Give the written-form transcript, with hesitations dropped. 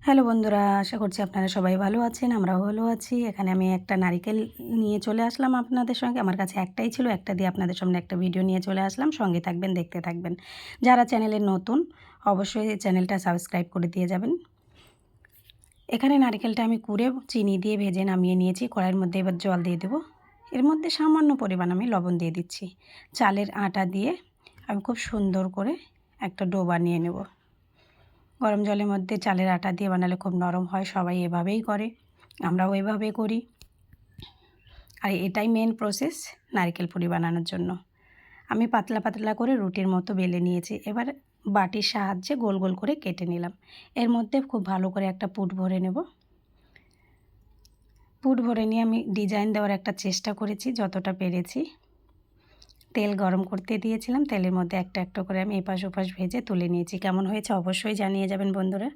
Hello বন্ধুরা, আশা করছি আপনারা সবাই ভালো আছেন। আমরাও ভালো আছি। এখানে আমি একটা নারিকেল নিয়ে চলে আসলাম আপনাদের সঙ্গে। আমার কাছে একটাই ছিল, একটা দিয়ে আপনাদের সামনে একটা ভিডিও নিয়ে চলে আসলাম। সঙ্গে থাকবেন, দেখতে থাকবেন। যারা চ্যানেলে নতুন, অবশ্যই চ্যানেলটা সাবস্ক্রাইব করে দিয়ে যাবেন। এখানে নারিকেলটা আমি কুড়ে চিনি দিয়ে ভেজে নামিয়ে নিয়েছি। কড়াইয়ের মধ্যে এবার জল দিয়ে দেবো। এর মধ্যে সামান্য পরিমাণ আমি লবণ দিয়ে দিচ্ছি। চালের আটা দিয়ে আমি খুব সুন্দর করে একটা ডো বানিয়ে নেব। গরম জলের মধ্যে চালের আটা দিয়ে বানালে খুব নরম হয়, সবাই এভাবেই করে, আমরাও এভাবে করি। আর এটাই মেন প্রসেস নারকেল পুরি বানানোর জন্য। আমি পাতলা পাতলা করে রুটির মতো বেলে নিয়েছি। এবার বাটির সাহায্যে গোল গোল করে কেটে নিলাম। এর মধ্যে খুব ভালো করে একটা পুর ভরে নেব। পুর ভরে নিয়ে আমি ডিজাইন দেওয়ার একটা চেষ্টা করেছি যতটা পেরেছি। তেল গরম করতে দিয়েছিলাম, তেলের মধ্যে একটা একটা করে আমি এপাশ ওপাশ ভেজে তুলে নিয়েছি। কেমন হয়েছে অবশ্যই জানিয়ে যাবেন বন্ধুরা।